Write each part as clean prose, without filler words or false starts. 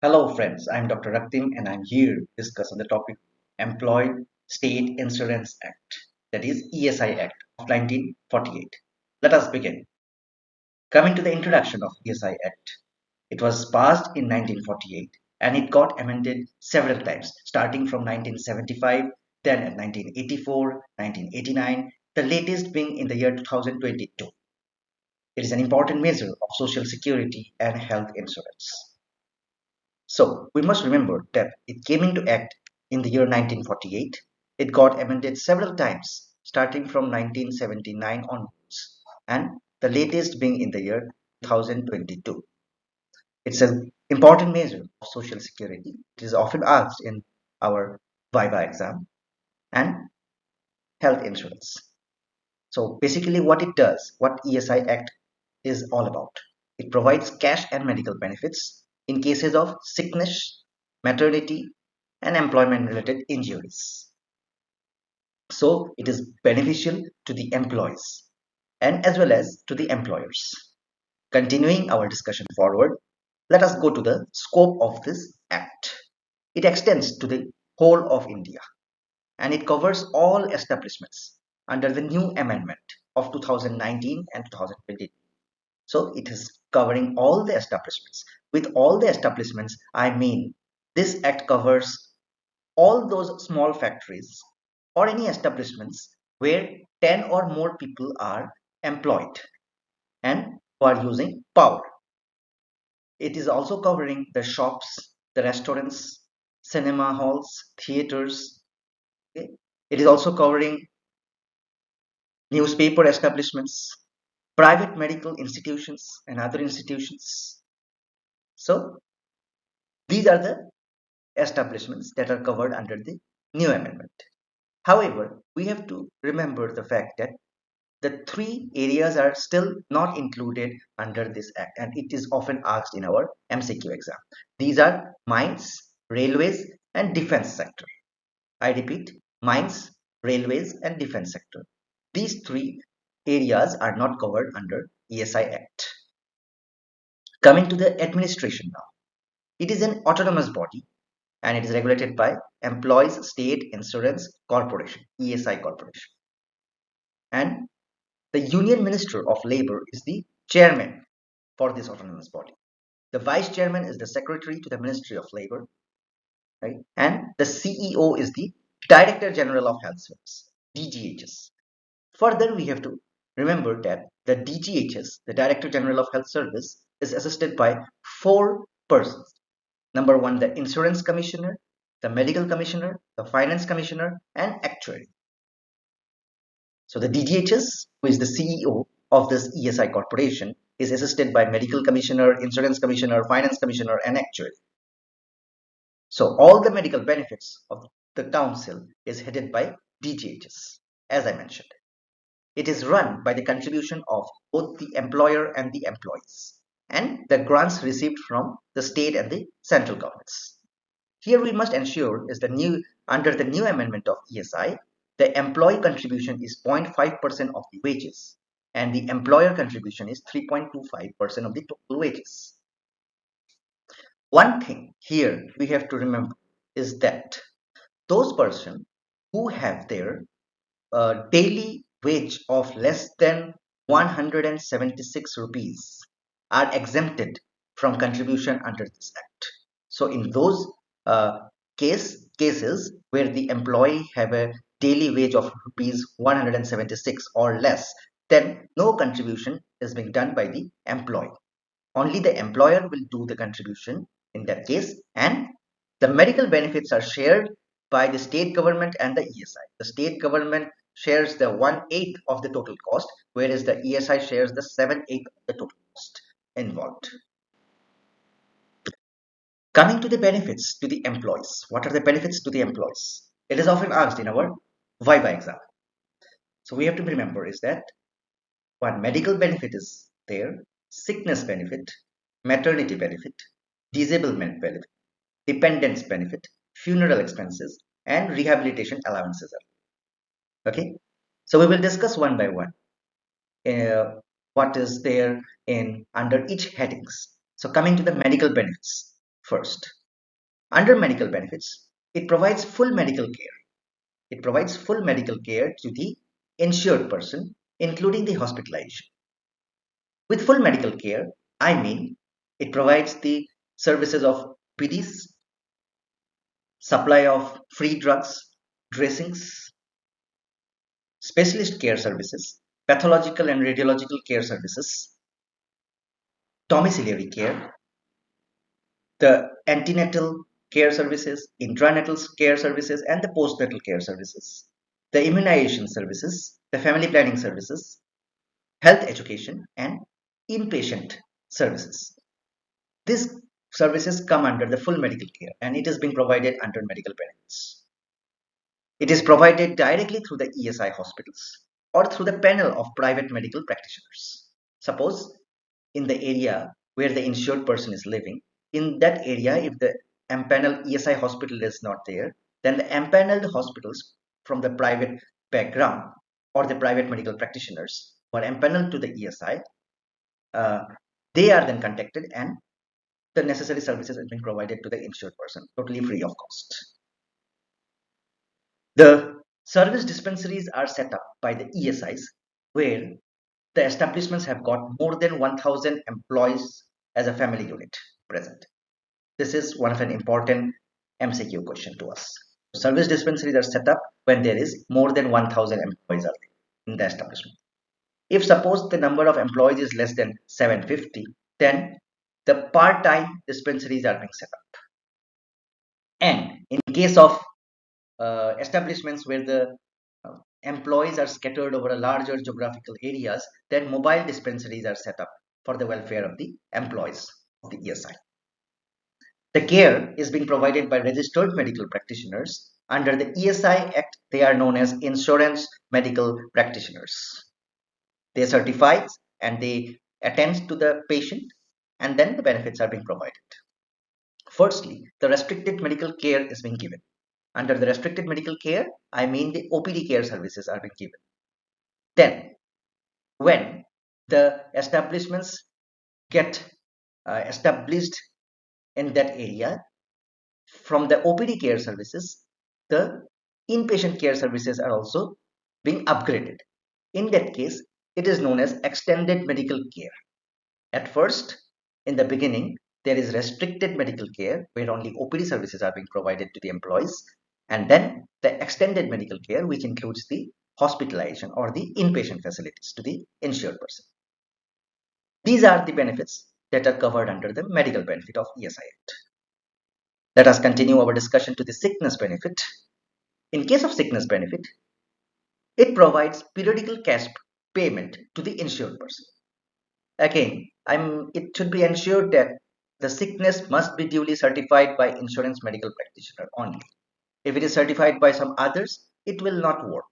Hello friends, I'm Dr. Raktim and I'm here to discuss on the topic Employee State Insurance Act, that is ESI Act of 1948. Let us begin. Coming to the introduction of ESI Act, it was passed in 1948 and it got amended several times, starting from 1975, then in 1984, 1989, the latest being in the year 2022. It is an important measure of social security and health insurance. So we must remember that it came into act in the year 1948. It got amended several times, starting from 1979 onwards, and the latest being in the year 2022. It's an important measure of social security. It is often asked in our Viva exam and health insurance. So basically what it does, what ESI Act is all about. It provides cash and medical benefits in cases of sickness, maternity, and employment related injuries. So it is beneficial to the employees and as well as to the employers. Continuing our discussion forward, let us go to the scope of this act. It extends to the whole of India and it covers all establishments under the new amendment of 2019 and 2020. So it is covering all the establishments. With all the establishments, I mean this act covers all those small factories or any establishments where 10 or more people are employed and who are using power. It is also covering the shops, the restaurants, cinema halls, theaters. Okay? It is also covering newspaper establishments, private medical institutions, and other institutions. So these are the establishments that are covered under the new amendment. However, we have to remember the fact that the three areas are still not included under this act, and it is often asked in our MCQ exam. These are mines, railways, and defense sector. I repeat, mines, railways, and defense sector. These three areas are not covered under ESI Act. Coming to the administration now. It is an autonomous body and it is regulated by Employees State Insurance Corporation, ESI Corporation. And the Union Minister of Labor is the chairman for this autonomous body. The vice chairman is the secretary to the Ministry of Labor, right? And the CEO is the Director General of Health Service, DGHS. Further, we have to remember that the DGHS, the Director General of Health Service, is assisted by four persons. Number one, the Insurance Commissioner, the Medical Commissioner, the Finance Commissioner, and Actuary. So the DGHS, who is the CEO of this ESI corporation, is assisted by Medical Commissioner, Insurance Commissioner, Finance Commissioner, and Actuary. So all the medical benefits of the council is headed by DGHS, as I mentioned. It is run by the contribution of both the employer and the employees, and the grants received from the state and the central governments. Here we must ensure is the new under the new amendment of ESI, the employee contribution is 0.5% of the wages and the employer contribution is 3.25% of the total wages. One thing here we have to remember is that those persons who have their daily wage of less than 176 rupees are exempted from contribution under this act. So in those uh, cases where the employee have a daily wage of rupees 176 or less, then no contribution is being done by the employee. Only the employer will do the contribution in that case, and the medical benefits are shared by the state government and the ESI. The state government shares the 1/8 of the total cost, whereas the ESI shares the 7/8 of the total cost involved. Coming to the benefits to the employees. What are the benefits to the employees? It is often asked in our Viva exam. So we have to remember is that one medical benefit is there, sickness benefit, maternity benefit, disablement benefit, dependence benefit, funeral expenses, and rehabilitation allowances. Okay, so we will discuss one by one what is there in under each headings. So coming to the medical benefits. First, under medical benefits, it provides full medical care. It provides full medical care to the insured person, including the hospitalization. With full medical care, I mean it provides the services of PDs, supply of free drugs, dressings, specialist care services, pathological and radiological care services, domiciliary care, the antenatal care services, intranatal care services, and the postnatal care services, the immunization services, the family planning services, health education, and inpatient services. These services come under the full medical care and it is being provided under medical benefits. It is provided directly through the ESI hospitals or through the panel of private medical practitioners. Suppose in the area where the insured person is living, in that area, if the empaneled ESI hospital is not there, then the empaneled hospitals from the private background or the private medical practitioners who are empaneled to the ESI, they are then contacted and the necessary services are being provided to the insured person totally free of cost. The service dispensaries are set up by the ESIs where the establishments have got more than 1000 employees as a family unit present. This is one of an important MCQ question to us. Service dispensaries are set up when there is more than 1000 employees are there in the establishment. If suppose the number of employees is less than 750, then the part-time dispensaries are being set up. And in case of establishments where the employees are scattered over a larger geographical areas, then mobile dispensaries are set up for the welfare of the employees of the ESI. The care is being provided by registered medical practitioners. Under the ESI Act, they are known as insurance medical practitioners. They certify and they attend to the patient and then the benefits are being provided. Firstly, the restricted medical care is being given. Under the restricted medical care, I mean the OPD care services are being given. Then, when the establishments get established in that area, from the OPD care services, the inpatient care services are also being upgraded. In that case, it is known as extended medical care. At first, in the beginning, there is restricted medical care where only OPD services are being provided to the employees, and then the extended medical care, which includes the hospitalization or the inpatient facilities to the insured person. These are the benefits that are covered under the medical benefit of ESI Act. Let us continue our discussion to the sickness benefit. In case of sickness benefit, it provides periodical cash payment to the insured person. Again, it should be ensured that the sickness must be duly certified by insurance medical practitioner only. If it is certified by some others, it will not work.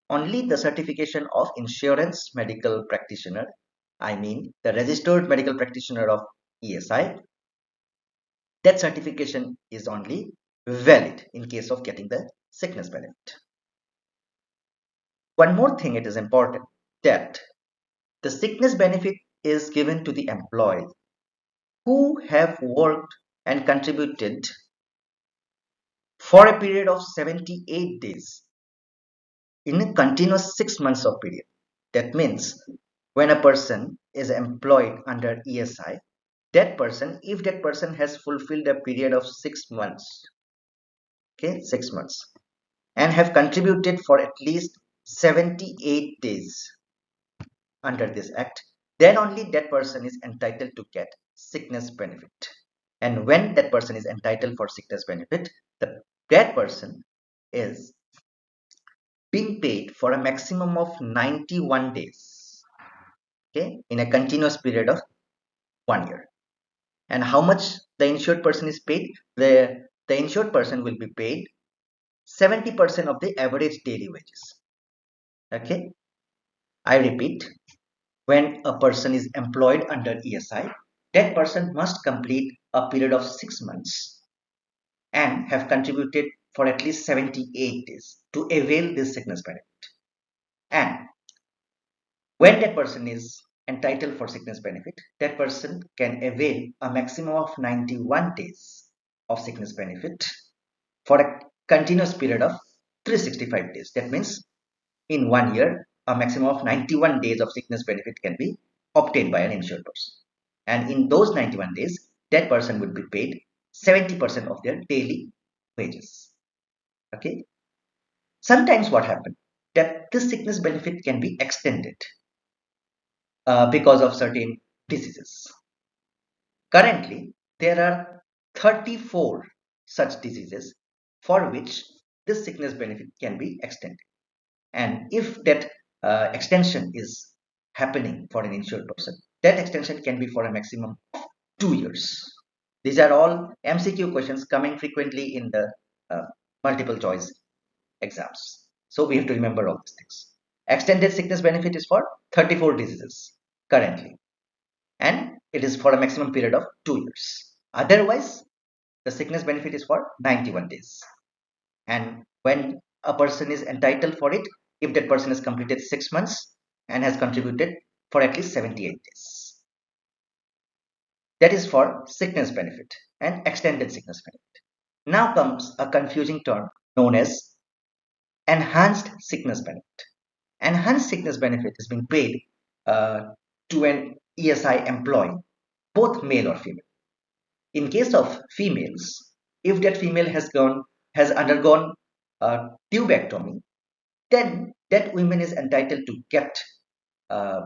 Only the certification of insurance medical practitioner, I mean the registered medical practitioner of ESI, that certification is only valid in case of getting the sickness benefit. One more thing, it is important that the sickness benefit is given to the employees who have worked and contributed for a period of 78 days in a continuous 6 months of period. That means when a person is employed under ESI, that person, if that person has fulfilled a period of 6 months, okay, 6 months, and have contributed for at least 78 days under this act, then only that person is entitled to get sickness benefit. And when that person is entitled for sickness benefit, that person is being paid for a maximum of 91 days, okay, in a continuous period of 1 year. And how much the insured person is paid? The insured person will be paid 70% of the average daily wages. Okay, I repeat, when a person is employed under ESI, that person must complete a period of 6 months and have contributed for at least 78 days to avail this sickness benefit. And when that person is entitled for sickness benefit, that person can avail a maximum of 91 days of sickness benefit for a continuous period of 365 days. That means in 1 year, a maximum of 91 days of sickness benefit can be obtained by an insured person. And in those 91 days, that person would be paid 70% of their daily wages. Okay. Sometimes what happens that this sickness benefit can be extended because of certain diseases. Currently, there are 34 such diseases for which this sickness benefit can be extended. And if that extension is happening for an insured person, that extension can be for a maximum of 2 years. These are all MCQ questions coming frequently in the uh, multiple choice exams. So we have to remember all these things. Extended sickness benefit is for 34 diseases currently, and it is for a maximum period of 2 years. Otherwise, the sickness benefit is for 91 days. And when a person is entitled for it, if that person has completed 6 months and has contributed for at least 78 days. That is for sickness benefit and extended sickness benefit. Now comes a confusing term known as enhanced sickness benefit. Enhanced sickness benefit is being paid to an ESI employee, both male or female. In case of females, if that female has undergone tubectomy, then that woman is entitled to get uh,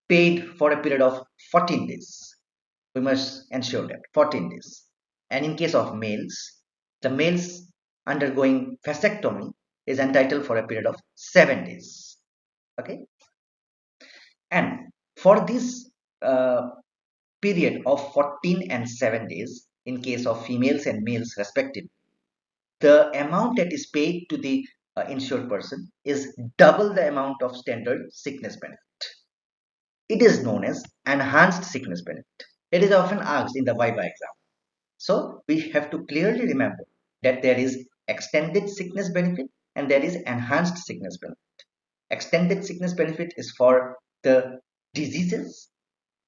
paid for a period of 14 days. We must ensure that 14 days. And in case of males, the males undergoing vasectomy is entitled for a period of 7 days. Okay. And for this uh, period of 14 and 7 days, in case of females and males respectively, the amount that is paid to the insured person is double the amount of standard sickness benefit. It is known as enhanced sickness benefit. It is often asked in the Viva exam. So we have to clearly remember that there is extended sickness benefit and there is enhanced sickness benefit. Extended sickness benefit is for the diseases.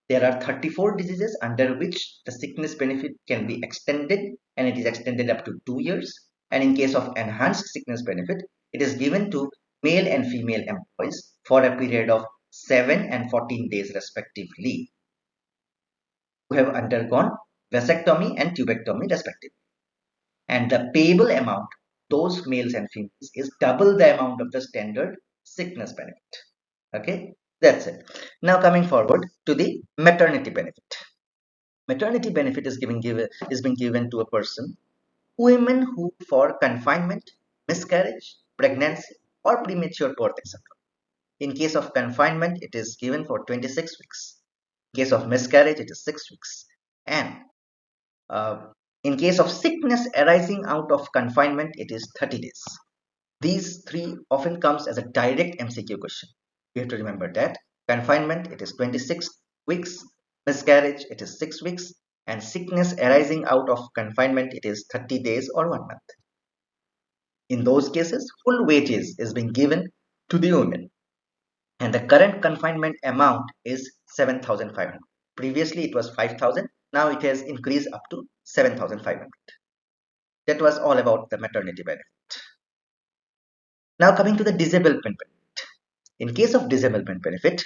There are 34 diseases under which the sickness benefit can be extended, and it is extended up to 2 years. And in case of enhanced sickness benefit, it is given to male and female employees for a period of 7 and 14 days respectively, who have undergone vasectomy and tubectomy respectively. And the payable amount, those males and females, is double the amount of the standard sickness benefit. Okay, that's it. Now coming forward to the maternity benefit. Maternity benefit is being given to a person, women who for confinement, miscarriage, pregnancy, or premature birth, etc. In case of confinement, it is given for 26 weeks. In case of miscarriage, it is 6 weeks. And uh, in case of sickness arising out of confinement, it is 30 days. These three often comes as a direct MCQ question. We have to remember that. Confinement, it is 26 weeks. Miscarriage, it is 6 weeks. And sickness arising out of confinement, it is 30 days or 1 month. In those cases, full wages is being given to the women. And the current confinement amount is 7,500. Previously, it was 5,000. Now it has increased up to 7,500. That was all about the maternity benefit. Now coming to the disablement benefit. In case of disablement benefit,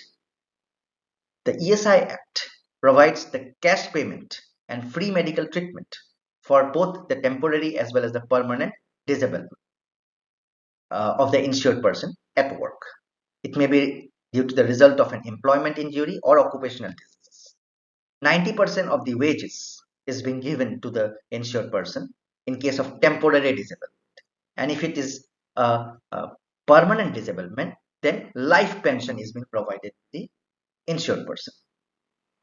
the ESI Act provides the cash payment and free medical treatment for both the temporary as well as the permanent disablement of the insured person at work. It may be due to the result of an employment injury or occupational diseases. 90% of the wages is being given to the insured person in case of temporary disablement. And if it is a permanent disablement, then life pension is being provided to the insured person.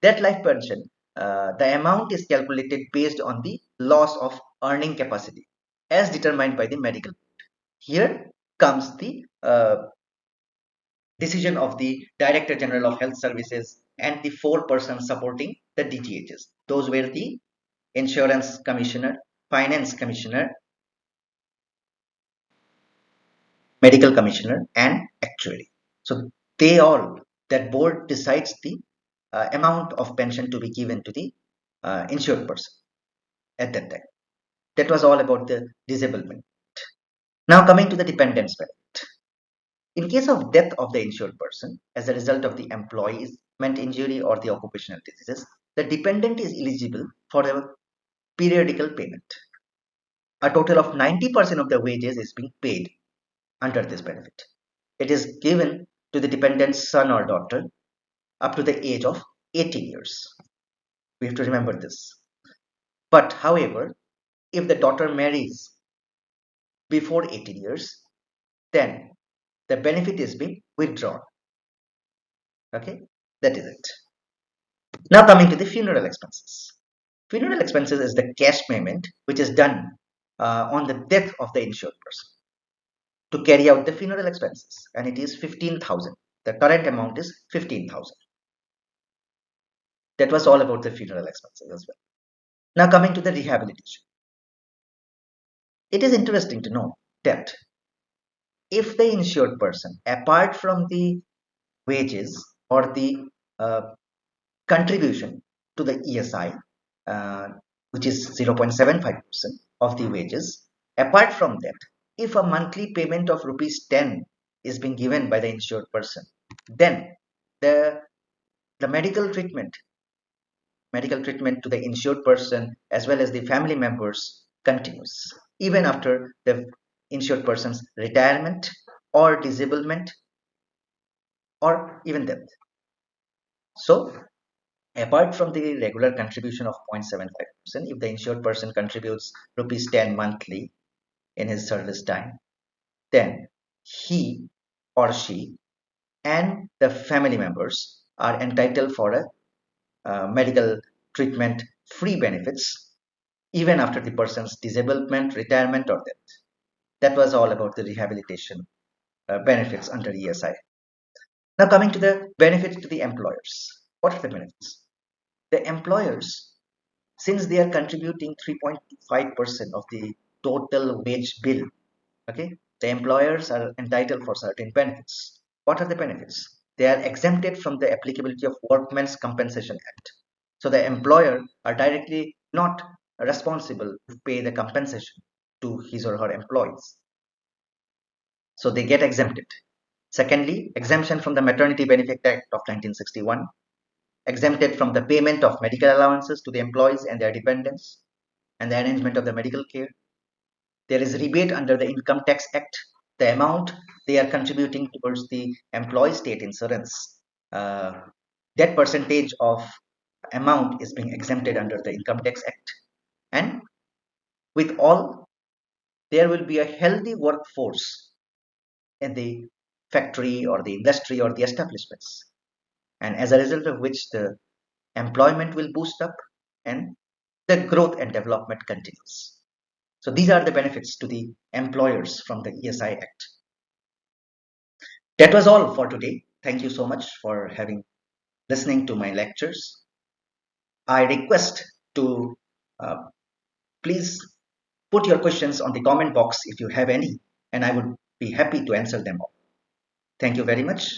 That life pension, the amount is calculated based on the loss of earning capacity as determined by the medical board. Here comes the decision of the Director General of Health Services and the four persons supporting the DGHs. Those were the Insurance Commissioner, Finance Commissioner, Medical Commissioner, and Actuary. So they all, that board decides the amount of pension to be given to the insured person at that time. That was all about the disablement. Now coming to the dependence benefit. In case of death of the insured person as a result of the employment injury or the occupational diseases, the dependent is eligible for a periodical payment. A total of 90% of the wages is being paid under this benefit. It is given to the dependent's son or daughter up to the age of 18 years. We have to remember this. But however, if the daughter marries before 18 years, then the benefit is being withdrawn. Okay, that is it. Now coming to the funeral expenses. Funeral expenses is the cash payment which is done on the death of the insured person to carry out the funeral expenses, and it is 15,000. The current amount is 15,000. That was all about the funeral expenses as well. Now coming to the rehabilitation. It is interesting to know that if the insured person, apart from the wages or the contribution to the ESI, which is 0.75% of the wages, apart from that, if a monthly payment of rupees 10 is being given by the insured person, then the medical treatment to the insured person as well as the family members continues even after the insured person's retirement or disablement or even death. So apart from the regular contribution of 0.75%, if the insured person contributes rupees 10 monthly in his service time, then he or she and the family members are entitled for a medical treatment free benefits even after the person's disablement, retirement, or death. That was all about the rehabilitation benefits under ESI. Now coming to the benefits to the employers. What are the benefits? The employers, since they are contributing 3.5% of the total wage bill, okay, the employers are entitled for certain benefits. What are the benefits? They are exempted from the applicability of Workmen's Compensation Act. So the employer are directly not responsible to pay the compensation to his or her employees. So they get exempted. Secondly, exemption from the Maternity Benefit Act of 1961, exempted from the payment of medical allowances to the employees and their dependents and the arrangement of the medical care. There is rebate under the Income Tax Act. The amount they are contributing towards the employee state insurance, that percentage of amount is being exempted under the Income Tax Act. And with all, there will be a healthy workforce in the factory or the industry or the establishments, and as a result of which the employment will boost up and the growth and development continues. So these are the benefits to the employers from the ESI Act. That was all for today. Thank you so much for listening to my lectures. I request to please put your questions on the comment box if you have any, and I would be happy to answer them all. Thank you very much.